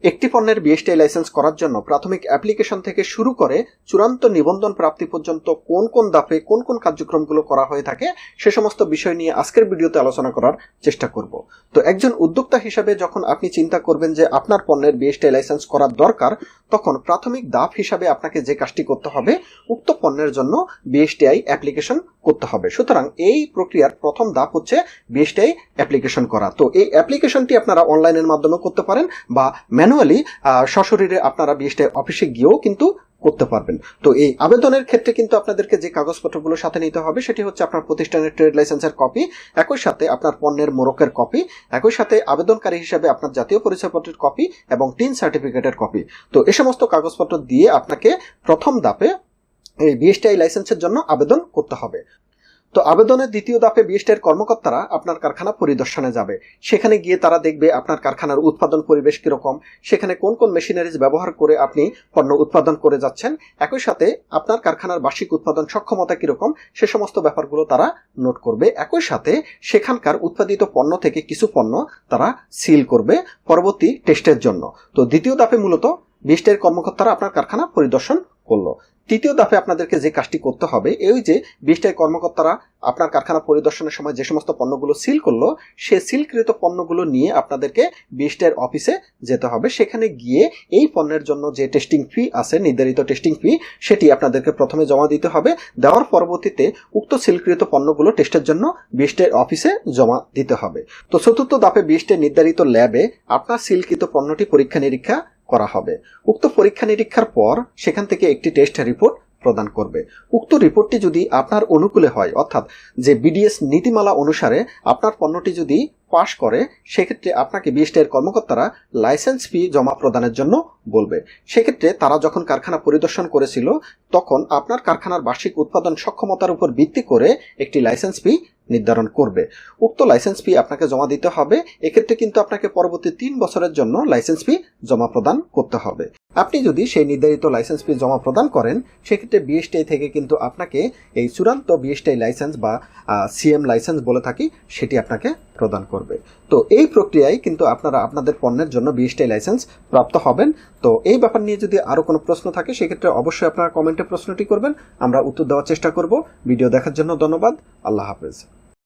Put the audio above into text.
একটি পণ্যের BSTI licence করার জন্য প্রাথমিক অ্যাপ্লিকেশন থেকে শুরু করে চূড়ান্ত নিবন্ধন প্রাপ্তি পর্যন্ত কোন কোন ধাপে কোন কোন কার্যক্রমগুলো করা হয়ে থাকে সে সমস্ত বিষয় নিয়ে আজকের ভিডিওতে আলোচনা করার চেষ্টা করব। তো একজন উদ্যোক্তা হিসেবে যখন আপনি চিন্তা করবেন যে আপনার পণ্যের বিএসটিআই লাইসেন্স করার দরকার, তখন প্রাথমিক ধাপ হিসাবে আপনাকে যে কাজটি করতে হবে, উক্ত পণ্যের জন্য বিএসটিআই অ্যাপ্লিকেশন করতে হবে। সুতরাং এই প্রক্রিয়ার প্রথম ধাপ হচ্ছে বিএসটিআই অ্যাপ্লিকেশন করা। তো এই অ্যাপ্লিকেশনটি আপনারা অনলাইনের মাধ্যমে করতে পারেন বা ম্যানুয়ালি সশরীরে আপনারা বিএসটিআই অফিসে গিয়েও কিন্তু করতে পারবেন। তো এই আবেদনের ক্ষেত্রে কিন্তু আপনাদেরকে যে কাগজপত্রগুলো সাথে নিতে হবে সেটি হচ্ছে আপনার প্রতিষ্ঠানের ট্রেড লাইসেন্সের কপি, একই সাথে আপনার পণ্যের মোড়কের কপি, একই সাথে আবেদনকারী হিসাবে আপনার জাতীয় পরিচয়পত্রের কপি এবং টিন সার্টিফিকেটের কপি। তো এই সমস্ত কাগজপত্র দিয়ে আপনাকে প্রথম ধাপে এই বিএসটিআই লাইসেন্সের জন্য আবেদন করতে হবে। তো আবেদনের দ্বিতীয় ধাপে বিএসটিআই কর্মকর্তারা আপনার কারখানা পরিদর্শনে যাবে। সেখানে গিয়ে তারা দেখবে আপনার কারখানার উৎপাদন পরিবেশ কিরকম, সেখানে কোন কোন মেশিনারিজ ব্যবহার করে আপনি পণ্য উৎপাদন করে যাচ্ছেন, একই সাথে আপনার কারখানার বার্ষিক উৎপাদন সক্ষমতা কিরকম সে সমস্ত ব্যাপারগুলো তারা নোট করবে। একই সাথে সেখানকার উৎপাদিত পণ্য থেকে কিছু পণ্য তারা সিল করবে পরবর্তী টেস্টের জন্য। তো দ্বিতীয় ধাপে মূলত বিএসটিআই কর্মকর্তারা আপনার কারখানা পরিদর্শন করলো। তৃতীয় ধাপে আপনাদেরকে যে কাজটি করতে হবে, এই যে বিএসটিআই কর্মকর্তারা আপনার কারখানা পরিদর্শনের সময় যে সমস্ত পণ্যগুলো সিল করলো, সে সিলকৃত পণ্যগুলো নিয়ে আপনাদেরকে বিএসটিআই অফিসে যেতে হবে। সেখানে গিয়ে এই পণ্যের জন্য যে টেস্টিং ফি আছে, নির্ধারিত টেস্টিং ফি, সেটি আপনাদেরকে প্রথমে জমা দিতে হবে। দেওয়ার পরবর্তীতে উক্ত সিলকৃত পণ্যগুলো টেস্টের জন্য বিএসটিআই অফিসে জমা দিতে হবে। তো চতুর্থ ধাপে বিএসটিআই নির্ধারিত ল্যাবে আপনার সিলকৃত পণ্যটি পরীক্ষা নিরীক্ষা করা হবে। উক্ত পরীক্ষা নিরীক্ষার পর সেখান থেকে একটি টেস্ট রিপোর্ট প্রদান করবে। উক্ত রিপোর্টটি যদি আপনার অনুকূলে হয়, অর্থাৎ যে বিডিএস নীতিমালা অনুসারে আপনার পণ্যটি যদি পাশ করে, সেক্ষেত্রে আপনাকে বিএসটিআই কর্মকর্তারা লাইসেন্স ফি জমা প্রদানের জন্য বলবে। সেক্ষেত্রে তারা যখন কারখানা পরিদর্শন করেছিল, তখন আপনার কারখানার বার্ষিক উৎপাদন সক্ষমতার উপর ভিত্তি করে একটি লাইসেন্স ফি নির্ধারণ করবে। উক্ত লাইসেন্স ফি আপনাকে জমা দিতে হবে। এক্ষেত্রে কিন্তু আপনাকে পরবর্তী 3 বছরের জন্য লাইসেন্স ফি জমা প্রদান করতে হবে। আপনি যদি সেই নির্ধারিত লাইসেন্স ফি জমা প্রদান করেন, সেক্ষেত্রে বিএসটিআই থেকে কিন্তু আপনাকে এই চূড়ান্ত বিএসটিআই লাইসেন্স বা সিএম লাইসেন্স বলে থাকি, সেটি আপনাকে প্রদান করবে। তো এই প্রক্রিয়ায় কিন্তু আপনারা আপনাদের পণ্যের জন্য বিএসটিআই লাইসেন্স প্রাপ্ত হবেন। তো এই ব্যাপার নিয়ে যদি আরো কোনো প্রশ্ন থাকে, সেক্ষেত্রে অবশ্যই আপনারা কমেন্টে প্রশ্নটি করবেন, আমরা উত্তর দেওয়ার চেষ্টা করব। ভিডিও দেখার জন্য ধন্যবাদ। আল্লাহ হাফেজ।